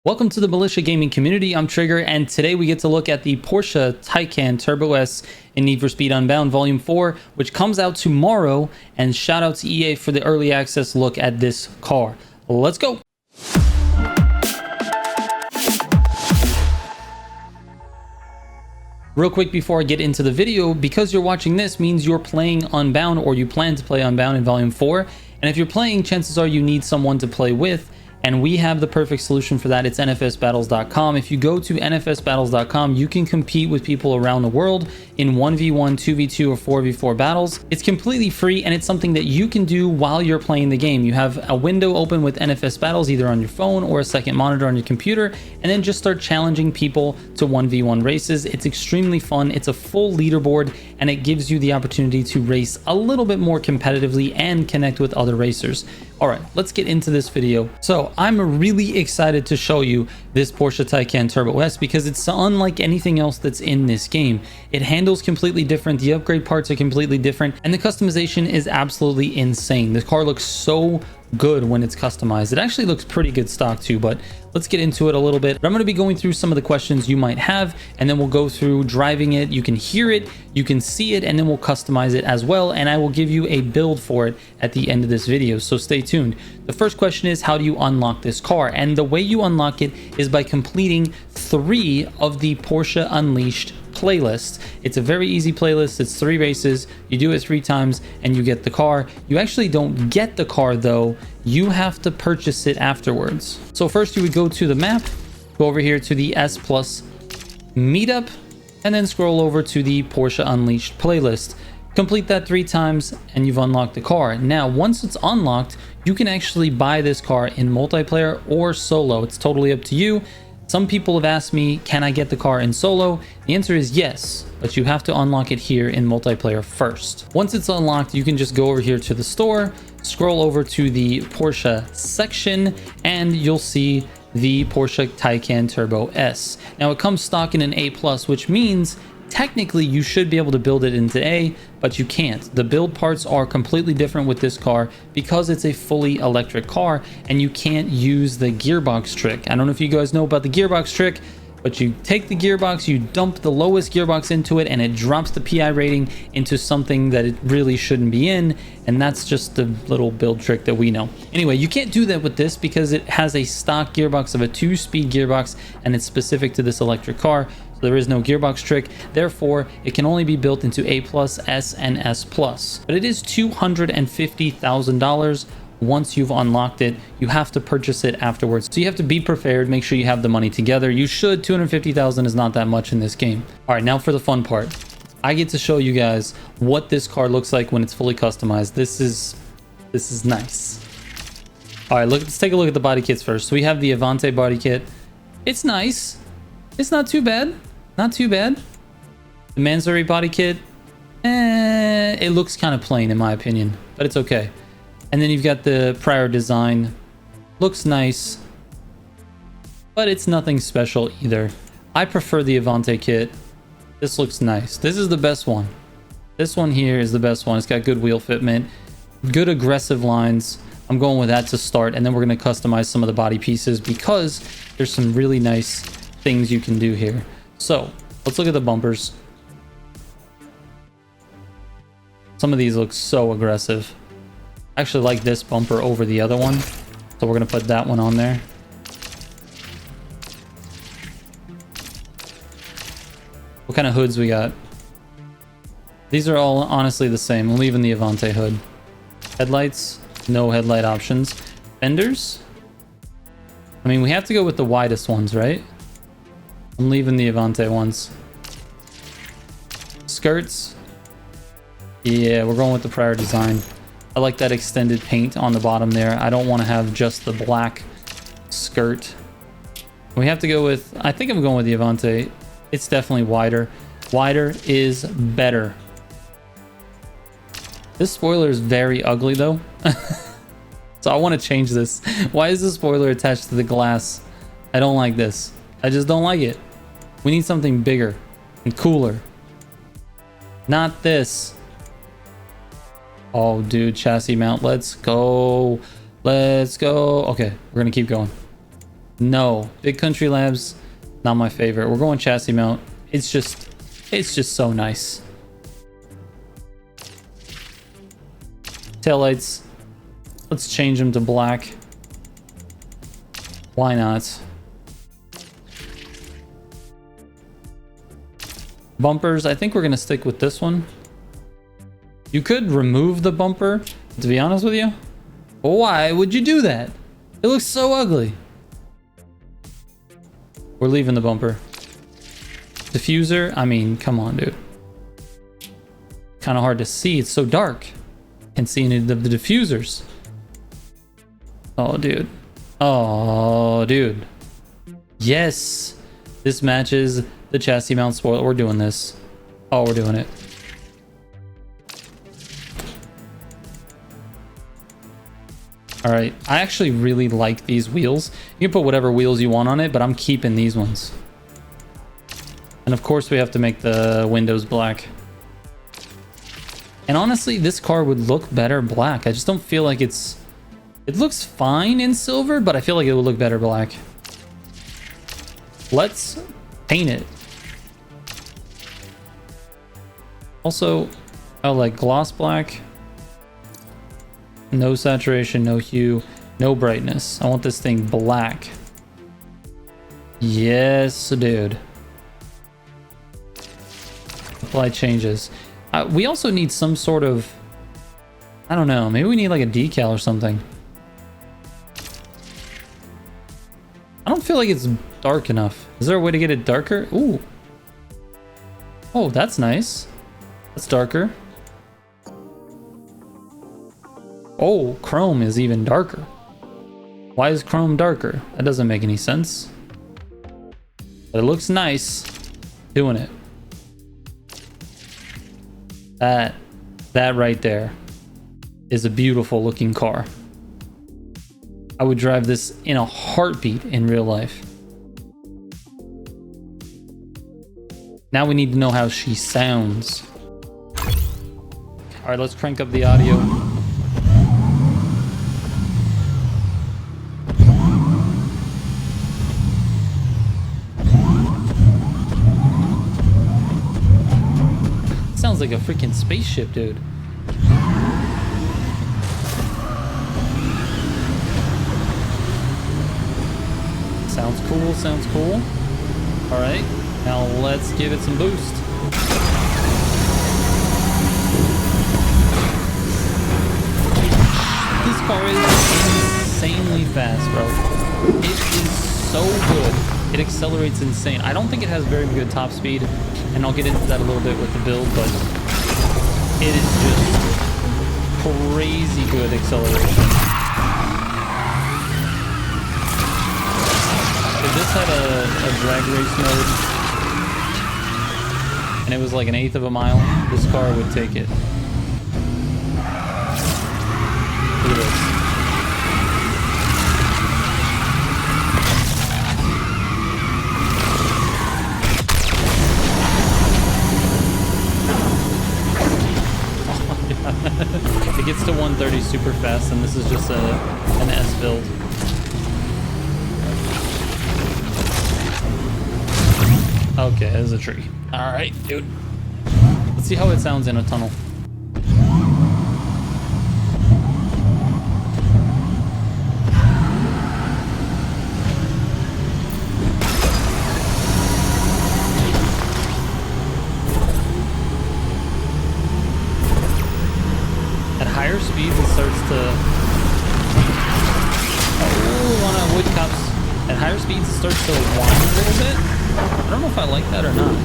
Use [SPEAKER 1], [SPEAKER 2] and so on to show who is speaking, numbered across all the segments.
[SPEAKER 1] Welcome to the Militia gaming community. I'm Trigger, and today we get to look at the Porsche Taycan Turbo S in Need for Speed Unbound Volume 4, which comes out tomorrow, and shout out to EA for the early access look at this car. Let's go. Real quick before I get into the video, because you're watching this means you're playing Unbound, or you plan to play Unbound in Volume 4, and if you're playing, chances are you need someone to play with. And we have the perfect solution for that. It's nfsbattles.com. If you go to nfsbattles.com, you can compete with people around the world in 1v1, 2v2, or 4v4 battles. It's completely free, and it's something that you can do while you're playing the game. You have a window open with NFS Battles, either on your phone or a second monitor on your computer, and then just start challenging people to 1v1 races. It's extremely fun. It's a full leaderboard, and it gives you the opportunity to race a little bit more competitively and connect with other racers. All right, let's get into this video. So I'm really excited to show you this Porsche Taycan Turbo S because it's unlike anything else that's in this game. It handles completely different, the upgrade parts are completely different, and the customization is absolutely insane. The car looks so good when it's customized. It actually looks pretty good stock too, but let's get into it a little bit. I'm going to be going through some of the questions you might have, and then we'll go through driving it. You can hear it, you can see it, and then we'll customize it as well, and I will give you a build for it at the end of this video, so stay tuned. The first question is, how do you unlock this car? And the way you unlock it is by completing 3 of the Porsche Unleashed playlist. It's a very easy playlist. It's 3 races. You do it 3 times and you get the car. You actually don't get the car though. You have to purchase it afterwards. So first you would go to the map, go over here to the S Plus meetup, and then scroll over to the Porsche Unleashed playlist. Complete that 3 times and you've unlocked the car. Now, once it's unlocked, you can actually buy this car in multiplayer or solo. It's totally up to you. Some people have asked me, can I get the car in solo? The answer is yes, but you have to unlock it here in multiplayer first. Once it's unlocked, you can just go over here to the store, scroll over to the Porsche section, and you'll see the Porsche Taycan Turbo S. Now it comes stock in an A+, which means technically you should be able to build it into A, but you can't. The build parts are completely different with this car because it's a fully electric car, and you can't use the gearbox trick. I don't know if you guys know about the gearbox trick, but you take the gearbox, you dump the lowest gearbox into it, and it drops the PI rating into something that it really shouldn't be in, and that's just the little build trick that we know. Anyway, you can't do that with this because it has a stock gearbox of a 2-speed gearbox, and it's specific to this electric car. There is no gearbox trick, therefore it can only be built into A+, S, and S+. But it is $250,000 once you've unlocked it. You have to purchase it afterwards. So you have to be prepared, make sure you have the money together. You should. $250,000 is not that much in this game. All right, now for the fun part. I get to show you guys what this car looks like when it's fully customized. This is nice. All right, let's take a look at the body kits first. So we have the Avante body kit. It's nice. It's not too bad. Not too bad. The Mansory body kit, it looks kind of plain in my opinion, but it's okay. And then you've got the prior design. Looks nice, but it's nothing special either. I prefer the Avante kit. This looks nice. This is the best one. This one here is the best one. It's got good wheel fitment, good aggressive lines. I'm going with that to start, and then we're going to customize some of the body pieces because there's some really nice things you can do here. So let's look at the bumpers. Some of these look so aggressive. I actually like this bumper over the other one, so we're gonna put that one on there. What kind of hoods we got? These are all honestly the same. I'm leaving the Avante hood. Headlights, no headlight options. Fenders, I mean, we have to go with the widest ones, right? I'm leaving the Avante ones. Skirts, yeah, we're going with the prior design. I like that extended paint on the bottom there. I don't want to have just the black skirt. We have to go with, I think I'm going with the Avante. It's definitely wider. Wider is better. This spoiler is very ugly though. So I want to change this. Why is the spoiler attached to the glass? I don't like this. I just don't like it. We need something bigger and cooler. Not this. Oh, dude, chassis mount. Let's go. Let's go. Okay, we're going to keep going. No, Big Country Labs, not my favorite. We're going chassis mount. It's just so nice. Taillights, let's change them to black. Why not? Bumpers, I think we're gonna stick with this one. You could remove the bumper, to be honest with you. Why would you do that? It looks so ugly. We're leaving the bumper. Diffuser, I mean, come on, dude. Kind of hard to see, it's so dark. Can't see any of the diffusers. Oh, dude. Oh, dude. Yes, this matches the chassis mount spoiler. We're doing this. Oh, we're doing it. All right, I actually really like these wheels. You can put whatever wheels you want on it, but I'm keeping these ones. And of course we have to make the windows black. And honestly, this car would look better black. I just don't feel like it looks fine in silver, but I feel like it would look better black. Let's paint it. Also, I like gloss black. No saturation, no hue, no brightness. I want this thing black. Yes, dude. Apply changes. We also need some sort of, I don't know, maybe we need like a decal or something. I don't feel like it's dark enough. Is there a way to get it darker? Ooh. Oh, that's nice. That's darker. Oh, chrome is even darker. Why is chrome darker? That doesn't make any sense. But it looks nice. Doing it. That right there is a beautiful looking car. I would drive this in a heartbeat in real life. Now we need to know how she sounds. All right, let's crank up the audio. Sounds like a freaking spaceship, dude. Sounds cool, sounds cool. All right, now let's give it some boost. This car is insanely fast, bro. It is so good. It accelerates insane. I don't think it has very good top speed, and I'll get into that a little bit with the build, but it is just crazy good acceleration. If this had a drag race mode, and it was like 1/8 of a mile, this car would take it. Look at this. It gets to 130 super fast, and this is just an S build. Okay, there's a tree. All right, dude. Let's see how it sounds in a tunnel. Higher speeds it starts to on a wood cops. At higher speeds it starts to whine a little bit. I don't know if I like that or not.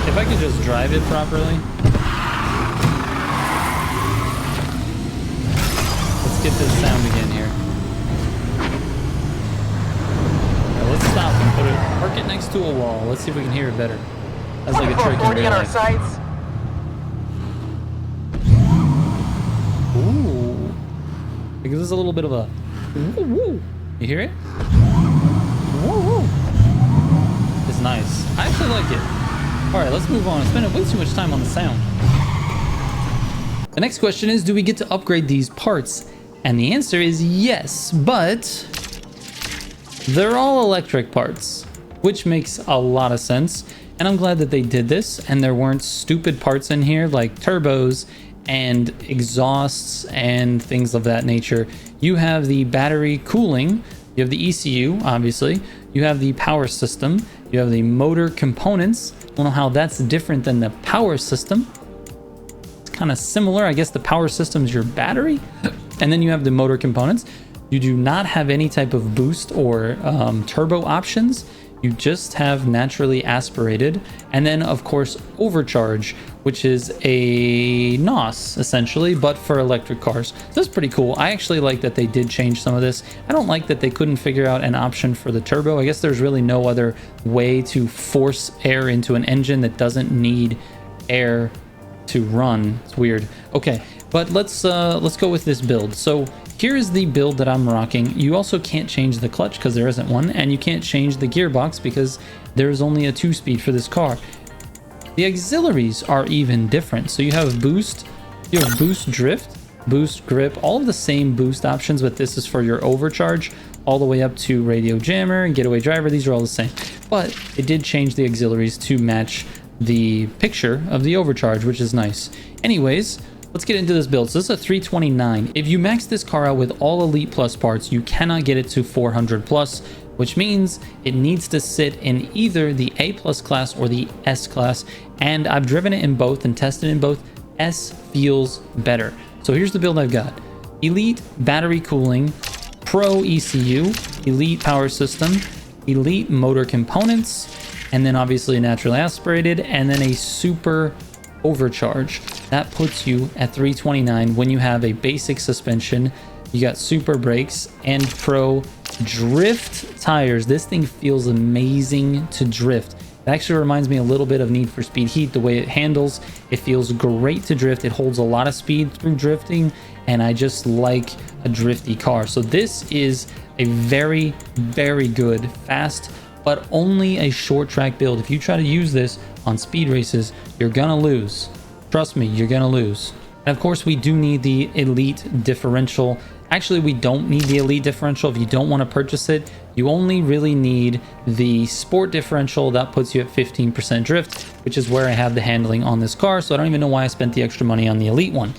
[SPEAKER 1] If I could just drive it properly. Let's get this sound again here. Now let's stop and park it next to a wall. Let's see if we can hear it better. That's like a trick in real life. Ooh. It gives us a little bit of a woo woo. You hear it? Woo woo. It's nice. I actually like it. Alright, let's move on. I spent way too much time on the sound. The next question is, do we get to upgrade these parts? And the answer is yes, but they're all electric parts, which makes a lot of sense. And I'm glad that they did this and there weren't stupid parts in here like turbos and exhausts and things of that nature. You have the battery cooling, you have the ECU, obviously, you have the power system, you have the motor components. I don't know how that's different than the power system. It's kind of similar. I guess the power system is your battery. And then you have the motor components. You do not have any type of boost or turbo options. You just have naturally aspirated. And then, of course, overcharge, which is a NOS, essentially, but for electric cars. So that's pretty cool. I actually like that they did change some of this. I don't like that they couldn't figure out an option for the turbo. I guess there's really no other way to force air into an engine that doesn't need air to run. It's weird. Okay, but let's go with this build. So here is the build that I'm rocking. You also can't change the clutch because there isn't one, and you can't change the gearbox because there's only a 2-speed for this car. The auxiliaries are even different. So you have boost drift, boost grip, all of the same boost options, but this is for your overcharge all the way up to radio jammer and getaway driver. These are all the same, but it did change the auxiliaries to match the picture of the overcharge, which is nice. Anyways, let's get into this build. So this is a 329. If you max this car out with all Elite Plus parts, you cannot get it to 400 plus, which means it needs to sit in either the A plus class or the S class. And I've driven it in both and tested in both. S feels better. So here's the build I've got. Elite battery cooling, Pro ECU, Elite power system, Elite motor components, and then obviously naturally aspirated, and then a super overcharge. That puts you at 329 when you have a basic suspension. You got super brakes and pro drift tires. This thing feels amazing to drift. It actually reminds me a little bit of Need for Speed Heat, the way it handles. It feels great to drift. It holds a lot of speed through drifting, and I just like a drifty car. So this is a very, very good, fast, but only a short track build. If you try to use this on speed races, you're gonna lose. Trust me, you're gonna lose. And of course, we do need the Elite differential. Actually, we don't need the Elite differential. If you don't want to purchase it, you only really need the Sport differential. That puts you at 15% drift, which is where I have the handling on this car. So I don't even know why I spent the extra money on the Elite one.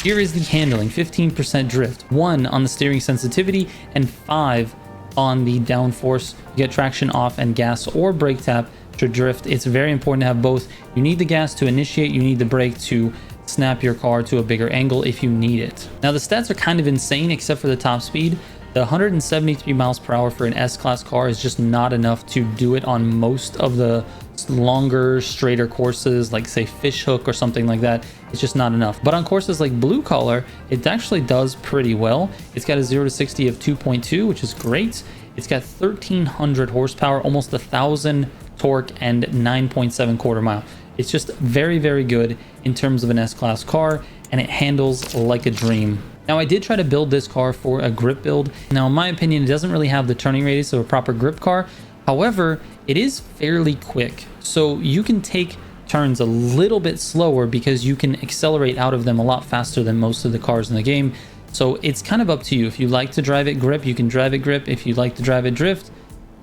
[SPEAKER 1] Here is the handling, 15% drift, 1 on the steering sensitivity, and 5 on the downforce. You get traction off and gas or brake tap to drift. It's very important to have both. You need the gas to initiate, you need the brake to snap your car to a bigger angle if you need it. Now the stats are kind of insane except for the top speed. The 173 miles per hour for an S-Class car is just not enough to do it on most of the longer, straighter courses, like say Fishhook or something like that. It's just not enough. But on courses like Blue Collar, it actually does pretty well. It's got a 0 to 60 of 2.2, which is great. It's got 1,300 horsepower, almost 1,000 torque, and 9.7 quarter mile. It's just very, very good in terms of an S-Class car, and it handles like a dream. Now, I did try to build this car for a grip build. Now, in my opinion, it doesn't really have the turning radius of a proper grip car. However, it is fairly quick. So you can take turns a little bit slower because you can accelerate out of them a lot faster than most of the cars in the game. So it's kind of up to you. If you like to drive it grip, you can drive it grip. If you like to drive it drift,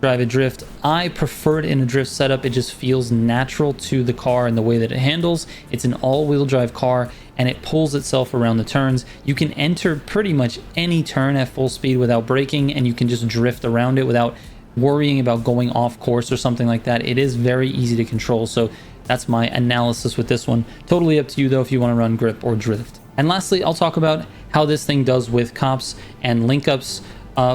[SPEAKER 1] drive it drift. I prefer it in a drift setup. It just feels natural to the car and the way that it handles. It's an all-wheel drive car and it pulls itself around the turns. You can enter pretty much any turn at full speed without braking, and you can just drift around it without worrying about going off course or something like that. It is very easy to control. So that's my analysis with this one. Totally up to you though if you want to run grip or drift. And lastly, I'll talk about how this thing does with cops and link-ups.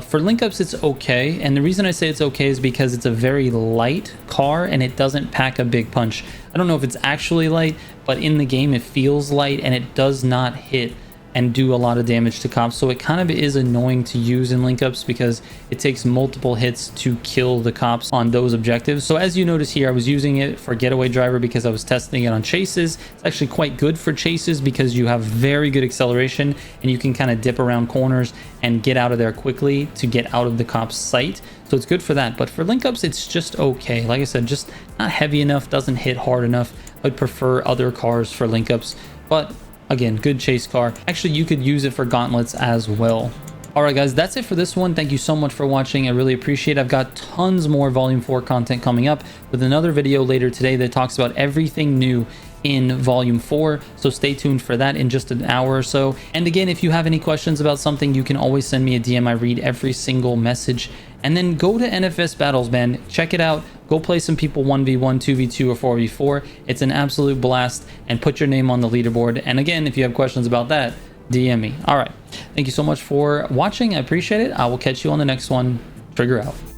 [SPEAKER 1] For link-ups, it's okay, and the reason I say it's okay is because it's a very light car and it doesn't pack a big punch. I don't know if it's actually light, but in the game it feels light and it does not hit and do a lot of damage to cops. So it kind of is annoying to use in link-ups because it takes multiple hits to kill the cops on those objectives. So as you notice here, I was using it for getaway driver because I was testing it on chases. It's actually quite good for chases because you have very good acceleration and you can kind of dip around corners and get out of there quickly to get out of the cop's sight. So it's good for that. But for link-ups, it's just okay. Like I said, just not heavy enough, doesn't hit hard enough. I'd prefer other cars for link-ups, but Again, good chase car. Actually, you could use it for gauntlets as well. Alright guys, that's it for this one. Thank you so much for watching. I really appreciate it. I've got tons more Volume 4 content coming up with another video later today that talks about everything new in Volume 4, so stay tuned for that in just an hour or so. And again, if you have any questions about something, you can always send me a DM. I read every single message. And then go to NFS Battles, man. Check it out. Go play some people 1v1, 2v2, or 4v4. It's an absolute blast, and put your name on the leaderboard. And again, if you have questions about that, DM me. All right. Thank you so much for watching. I appreciate it. I will catch you on the next one. Trigger out.